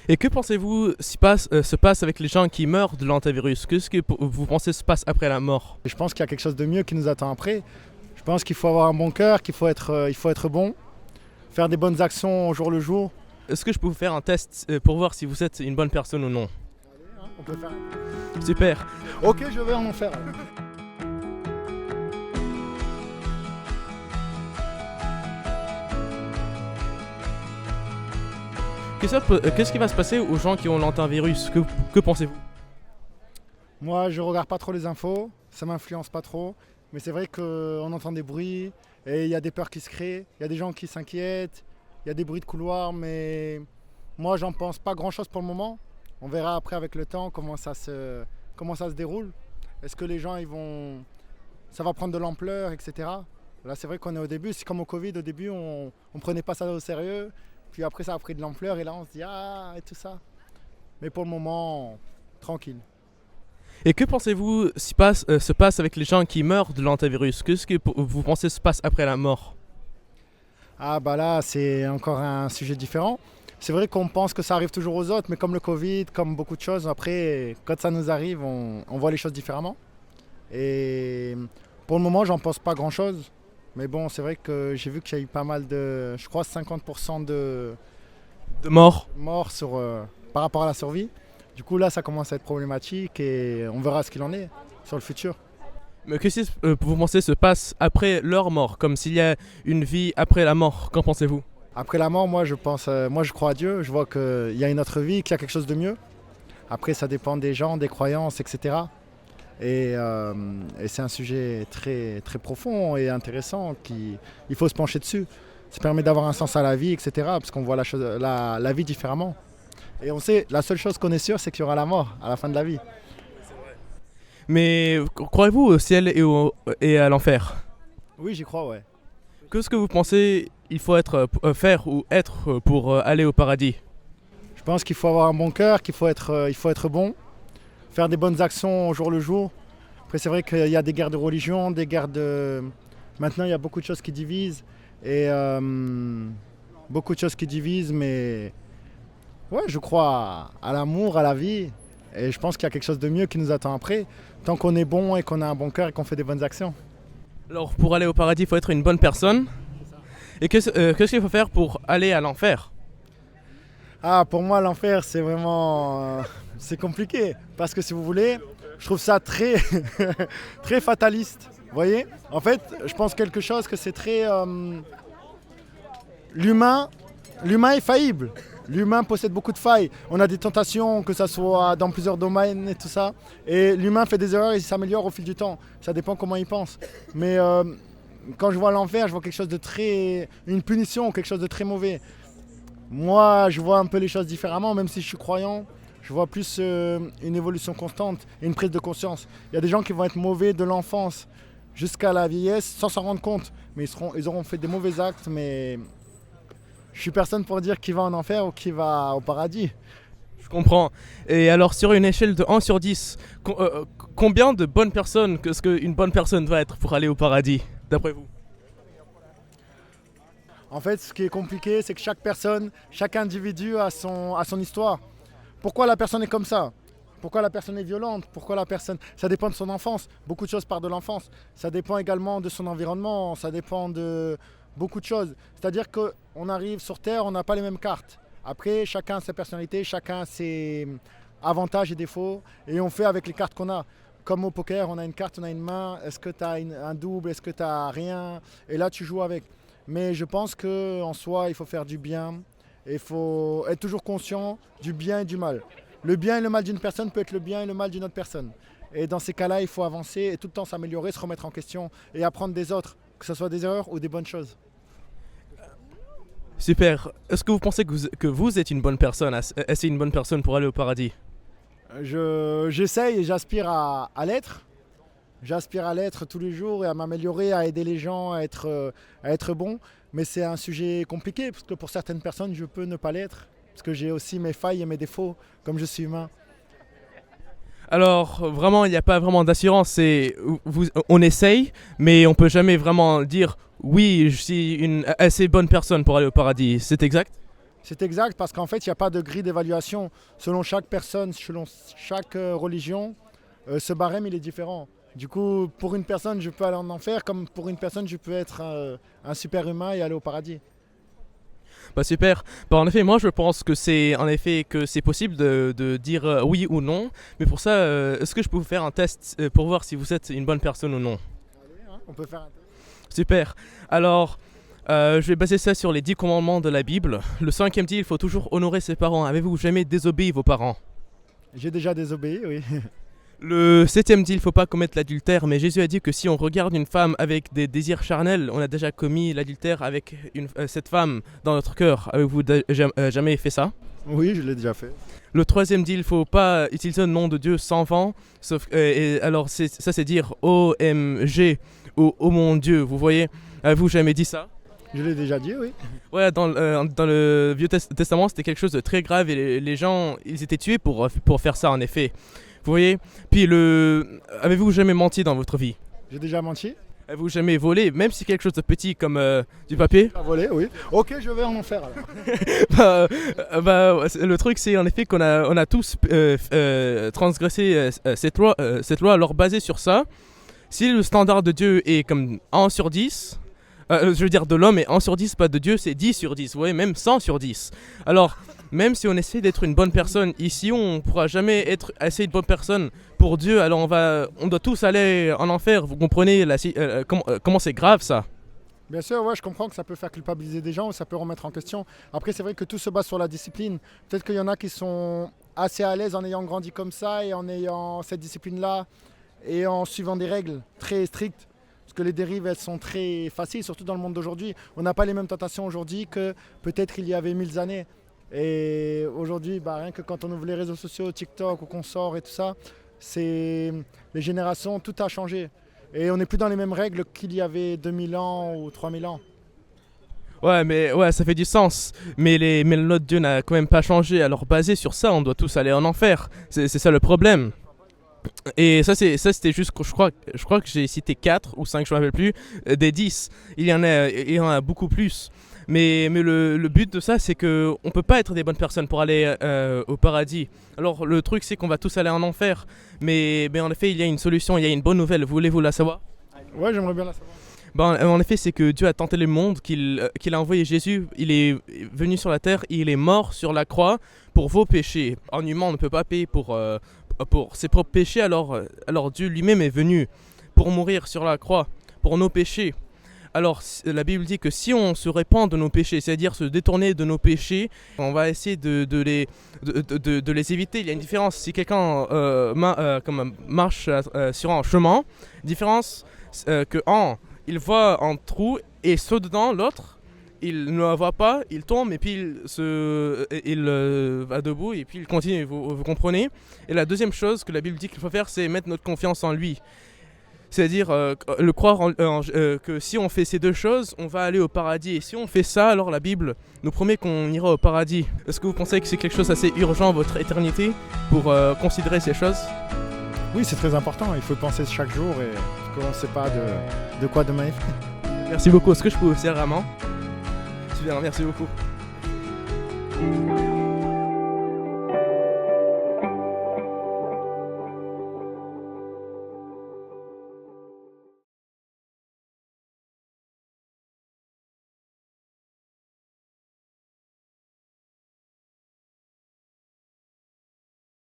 Et que pensez-vous se passe avec les gens qui meurent de l'antivirus? Qu'est-ce que vous pensez se passe après la mort? Et je pense qu'il y a quelque chose de mieux qui nous attend après. Je pense qu'il faut avoir un bon cœur, il faut être bon, faire des bonnes actions au jour le jour. Est-ce que je peux vous faire un test pour voir si vous êtes une bonne personne ou non? On peut faire. Super. Ok, je vais en faire. Qu'est-ce qui va se passer aux gens qui ont l'antivirus? Que pensez-vous? Moi, je regarde pas trop les infos, ça m'influence pas trop. Mais c'est vrai qu'on entend des bruits et il y a des peurs qui se créent. Il y a des gens qui s'inquiètent, il y a des bruits de couloir, mais moi, j'en pense pas grand-chose pour le moment. On verra après avec le temps comment ça se déroule. Est-ce que les gens, ça va prendre de l'ampleur, etc. Là, c'est vrai qu'on est au début. C'est comme au Covid, au début, on ne prenait pas ça au sérieux. Puis après, ça a pris de l'ampleur et là, on se dit ah, et tout ça. Mais pour le moment, tranquille. Et que pensez-vous se passe avec les gens qui meurent de l'antivirus? Qu'est-ce que vous pensez se passe après la mort? Ah bah là, c'est encore un sujet différent. C'est vrai qu'on pense que ça arrive toujours aux autres, mais comme le Covid, comme beaucoup de choses, après, quand ça nous arrive, on voit les choses différemment. Et pour le moment, j'en pense pas grand-chose. Mais bon, c'est vrai que j'ai vu qu'il y a eu pas mal de, je crois 50% de De mort? morts par rapport à la survie. Du coup, là, ça commence à être problématique et on verra ce qu'il en est sur le futur. Mais qu'est-ce que vous pensez se passe après leur mort? Comme s'il y a une vie après la mort? Qu'en pensez-vous? Après la mort, moi je crois à Dieu, je vois qu'il y a une autre vie, qu'il y a quelque chose de mieux. Après, ça dépend des gens, des croyances, etc. Et c'est un sujet très, très profond et intéressant il faut se pencher dessus. Ça permet d'avoir un sens à la vie, etc. Parce qu'on voit la vie différemment. Et on sait, la seule chose qu'on est sûr, c'est qu'il y aura la mort à la fin de la vie. Mais croyez-vous au ciel et à l'enfer? Oui, j'y crois, ouais. Qu'est-ce que vous pensez il faut faire ou être pour aller au paradis? Je pense qu'il faut avoir un bon cœur, il faut être bon, faire des bonnes actions au jour le jour. Après, c'est vrai qu'il y a des guerres de religion, des guerres de... Maintenant, il y a beaucoup de choses qui divisent. Et beaucoup de choses qui divisent, mais ouais, je crois à l'amour, à la vie. Et je pense qu'il y a quelque chose de mieux qui nous attend après, tant qu'on est bon et qu'on a un bon cœur et qu'on fait des bonnes actions. Alors pour aller au paradis, il faut être une bonne personne. Et qu'est-ce qu'il faut faire pour aller à l'enfer? Ah, pour moi, l'enfer, c'est vraiment... c'est compliqué. Parce que si vous voulez, je trouve ça très, très fataliste. Vous voyez? En fait, je pense quelque chose que c'est très... l'humain est faillible. L'humain possède beaucoup de failles. On a des tentations, que ce soit dans plusieurs domaines et tout ça. Et l'humain fait des erreurs et il s'améliore au fil du temps. Ça dépend comment il pense. Mais quand je vois l'enfer, je vois quelque chose de très... une punition, quelque chose de très mauvais. Moi, je vois un peu les choses différemment, même si je suis croyant. Je vois plus une évolution constante et une prise de conscience. Il y a des gens qui vont être mauvais de l'enfance jusqu'à la vieillesse sans s'en rendre compte. Mais ils auront fait des mauvais actes, mais je suis personne pour dire qui va en enfer ou qui va au paradis. Je comprends. Et alors sur une échelle de 1 sur 10, combien de bonnes personnes qu'est-ce qu'une bonne personne doit être pour aller au paradis, d'après vous? En fait, ce qui est compliqué, c'est que chaque personne, chaque individu a son histoire. Pourquoi la personne est comme ça? Pourquoi la personne est violente? Pourquoi la personne... Ça dépend de son enfance. Beaucoup de choses partent de l'enfance. Ça dépend également de son environnement. Ça dépend de beaucoup de choses. C'est-à-dire qu'on arrive sur Terre, on n'a pas les mêmes cartes. Après, chacun a sa personnalité, chacun a ses avantages et défauts. Et on fait avec les cartes qu'on a. Comme au poker, on a une carte, on a une main. Est-ce que tu as un double? Est-ce que tu n'as rien? Et là, tu joues avec. Mais je pense qu'en soi, il faut faire du bien. Et il faut être toujours conscient du bien et du mal. Le bien et le mal d'une personne peut être le bien et le mal d'une autre personne. Et dans ces cas-là, il faut avancer et tout le temps s'améliorer, se remettre en question et apprendre des autres, que ce soit des erreurs ou des bonnes choses. Super. Est-ce que vous pensez que vous êtes une bonne personne, assez une bonne personne pour aller au paradis? J'essaye et j'aspire à l'être. J'aspire à l'être tous les jours et à m'améliorer, à aider les gens, à être bon. Mais c'est un sujet compliqué parce que pour certaines personnes, je peux ne pas l'être. Parce que j'ai aussi mes failles et mes défauts, comme je suis humain. Alors vraiment, il n'y a pas vraiment d'assurance. On essaye, mais on peut jamais vraiment dire oui, je suis une assez bonne personne pour aller au paradis. C'est exact? C'est exact parce qu'en fait, il n'y a pas de grille d'évaluation. Selon chaque personne, selon chaque religion, ce barème, il est différent. Du coup, pour une personne, je peux aller en enfer, comme pour une personne, je peux être un super humain et aller au paradis. Bah super. Bah en effet, moi je pense que c'est possible de dire oui ou non. Mais pour ça, est-ce que je peux vous faire un test pour voir si vous êtes une bonne personne ou non? Allez, hein, on peut faire un test. Super. Alors, je vais baser ça sur les 10 commandements de la Bible. Le 5e dit, il faut toujours honorer ses parents. Avez-vous jamais désobéi vos parents? J'ai déjà désobéi, oui. Le 7e dit, il ne faut pas commettre l'adultère. Mais Jésus a dit que si on regarde une femme avec des désirs charnels, on a déjà commis l'adultère avec cette femme dans notre cœur. Avez-vous jamais fait ça? Oui, je l'ai déjà fait. Le 3e dit, il ne faut pas utiliser le nom de Dieu sans vent. Sauf, et alors, ça c'est dire OMG ou Oh mon Dieu. Vous voyez? Avez-vous jamais dit ça? Je l'ai déjà dit, oui. Ouais, dans le Vieux Testament, c'était quelque chose de très grave et les gens, ils étaient tués pour faire ça, en effet. Vous voyez? Puis, avez-vous jamais menti dans votre vie? J'ai déjà menti. Avez-vous jamais volé, même si quelque chose de petit comme du papier? J'ai volé, oui. Ok, je vais en enfer alors. Le truc, c'est en effet qu'on a tous transgressé cette loi, alors basée sur ça. Si le standard de Dieu est comme 1 sur 10, je veux dire de l'homme est 1 sur 10, pas de Dieu, c'est 10 sur 10, vous voyez, même 100 sur 10. Alors, même si on essaie d'être une bonne personne, ici on ne pourra jamais être assez une bonne personne pour Dieu, alors on doit tous aller en enfer, vous comprenez comment c'est grave ça? Bien sûr, ouais, je comprends que ça peut faire culpabiliser des gens, ça peut remettre en question. Après, c'est vrai que tout se base sur la discipline. Peut-être qu'il y en a qui sont assez à l'aise en ayant grandi comme ça et en ayant cette discipline-là et en suivant des règles très strictes. Parce que les dérives, elles sont très faciles, surtout dans le monde d'aujourd'hui. On n'a pas les mêmes tentations aujourd'hui que peut-être il y avait 1000 années. Et aujourd'hui, rien que quand on ouvre les réseaux sociaux, TikTok ou qu'on sort et tout ça, les générations, tout a changé. Et on n'est plus dans les mêmes règles qu'il y avait 2000 ans ou 3000 ans. Ouais, mais ouais, ça fait du sens. Mais notre Dieu n'a quand même pas changé. Alors basé sur ça, on doit tous aller en enfer. C'est ça le problème. Et ça c'était juste, je crois que j'ai cité 4 ou 5, je ne me rappelle plus, des 10. Il y en a beaucoup plus. Mais le but de ça, c'est qu'on ne peut pas être des bonnes personnes pour aller au paradis. Alors le truc, c'est qu'on va tous aller en enfer. Mais en effet, il y a une solution, il y a une bonne nouvelle. Voulez-vous la savoir? Ouais, j'aimerais bien la savoir. En effet, c'est que Dieu a tenté le monde, qu'il a envoyé Jésus. Il est venu sur la terre, il est mort sur la croix pour vos péchés. Un humain ne peut pas payer pour ses propres péchés, alors Dieu lui-même est venu pour mourir sur la croix, pour nos péchés. Alors la Bible dit que si on se répand de nos péchés, c'est-à-dire se détourner de nos péchés, on va essayer de les éviter. Il y a une différence. Si quelqu'un marche sur un chemin, différence que il voit un trou et saute dedans, l'autre il ne la voit pas, il tombe et puis il va debout et puis il continue, vous comprenez? Et la deuxième chose que la Bible dit qu'il faut faire, c'est mettre notre confiance en lui. C'est-à-dire le croire que si on fait ces deux choses, on va aller au paradis. Et si on fait ça, alors la Bible nous promet qu'on ira au paradis. Est-ce que vous pensez que c'est quelque chose d'assez urgent, votre éternité, pour considérer ces choses? Oui, c'est très important. Il faut penser chaque jour et parce qu'on ne sait pas de quoi demain est fait. Merci beaucoup. Est-ce que je peux vous faire vraiment? Super, merci beaucoup.